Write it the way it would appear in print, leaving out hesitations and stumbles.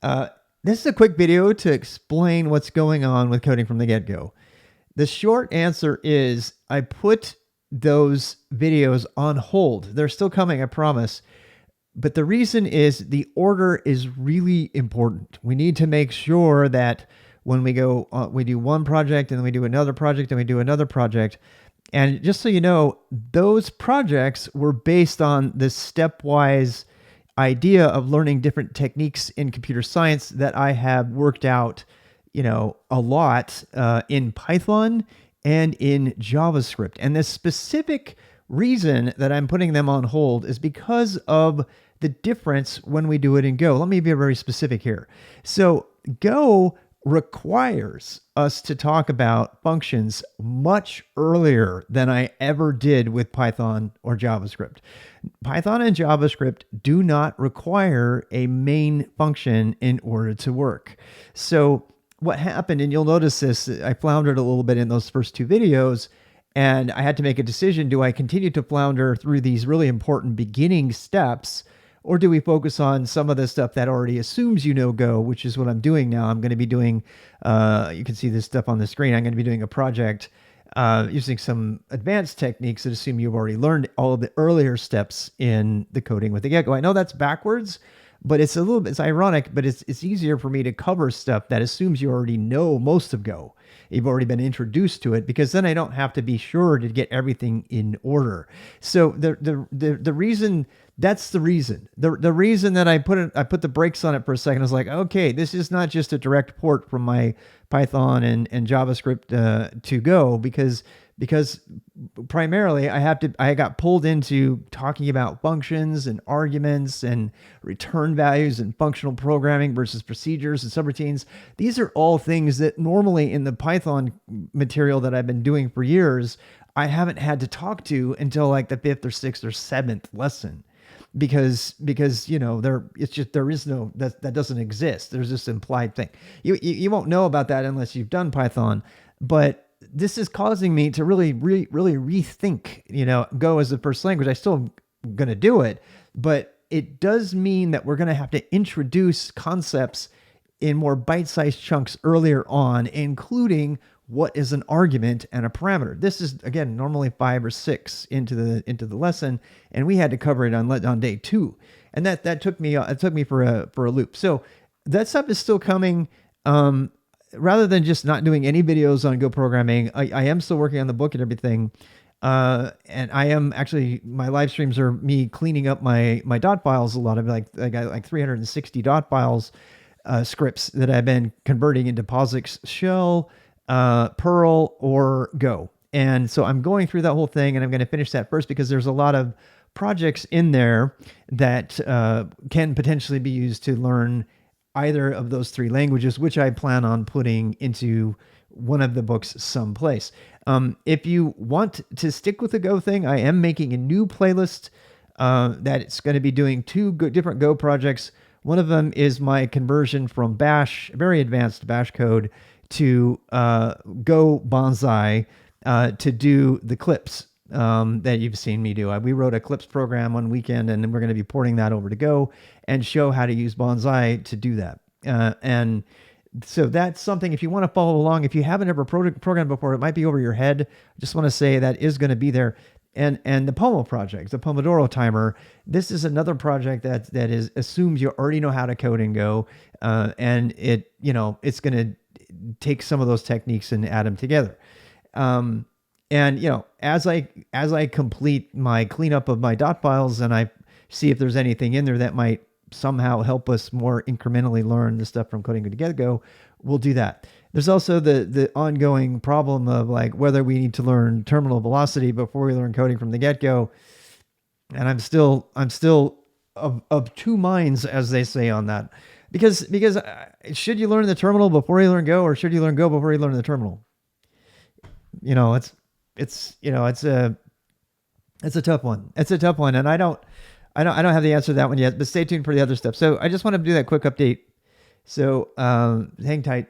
Uh, this is a quick video to explain what's going on with coding from the get-go. The short answer is I put those videos on hold. They're still coming, I promise. But the reason is the order is really important. We need to make sure that when we go, we do one project and then we do another project and we do another project. And just so you know, those projects were based on this stepwise idea of learning different techniques in computer science that I have worked out, a lot in Python and in JavaScript. And the specific reason that I'm putting them on hold is because of the difference when we do it in Go. Let me be very specific here. So Go requires us to talk about functions much earlier than I ever did with Python or JavaScript. Python and JavaScript do not require a main function in order to work. So what happened, and you'll notice this, I floundered a little bit in those first two videos, and I had to make a decision. Do I continue to flounder through these really important beginning steps, or do we focus on some of the stuff that already assumes you know Go, which is what I'm doing now. I'm going to be doing, you can see this stuff on the screen. I'm going to be doing a project using some advanced techniques that assume you've already learned all of the earlier steps in the coding with the get-go. I know that's backwards, but it's it's ironic, but it's easier for me to cover stuff that assumes you already know most of Go. You've already been introduced to it, because then I don't have to be sure to get everything in order. So the reason, that's the reason. The reason that I put the brakes on it for a second is like, okay, this is not just a direct port from my Python and JavaScript to Go, because primarily I got pulled into talking about functions and arguments and return values and functional programming versus procedures and subroutines. These are all things that normally in the Python material that I've been doing for years, I haven't had to talk to until like the 5th or 6th or 7th lesson. Because there is no, that doesn't exist. There's this implied thing. You won't know about that unless you've done Python, but this is causing me to really rethink, Go as the first language. I still am going to do it, but it does mean that we're going to have to introduce concepts in more bite-sized chunks earlier on, including what is an argument and a parameter. This is, again, normally 5 or 6 into the lesson, and we had to cover it on day 2, and that took me for a loop. So that stuff is still coming. Rather than just not doing any videos on Go programming, I am still working on the book and everything. And I am actually, my live streams are me cleaning up my dot files. A lot of I got like 360 dot files, scripts that I've been converting into POSIX shell, Perl, or Go. And so I'm going through that whole thing, and I'm going to finish that first because there's a lot of projects in there that can potentially be used to learn either of those 3 languages, which I plan on putting into one of the books someplace. If you want to stick with the Go thing, I am making a new playlist that it's going to be doing 2 different Go projects. One of them is my conversion from Bash, very advanced Bash code, to Go Bonsai to do the clips that you've seen me do. We wrote a clips program one weekend, and then we're going to be porting that over to Go and show how to use Bonsai to do that. And so that's something, if you want to follow along, if you haven't ever programmed before, it might be over your head. I just want to say that is going to be there. And the Pomo project, the Pomodoro timer, this is another project that assumes you already know how to code in Go, and it's going to take some of those techniques and add them together. And as I complete my cleanup of my dot files and I see if there's anything in there that might somehow help us more incrementally learn the stuff from coding to Go, we'll do that. There's also the ongoing problem of like whether we need to learn terminal velocity before we learn coding from the get-go. And I'm still of 2 minds, as they say, on that. Because should you learn the terminal before you learn Go, or should you learn Go before you learn the terminal? It's a tough one. It's a tough one, and I don't have the answer to that one yet. But stay tuned for the other stuff. So I just want to do that quick update. So hang tight.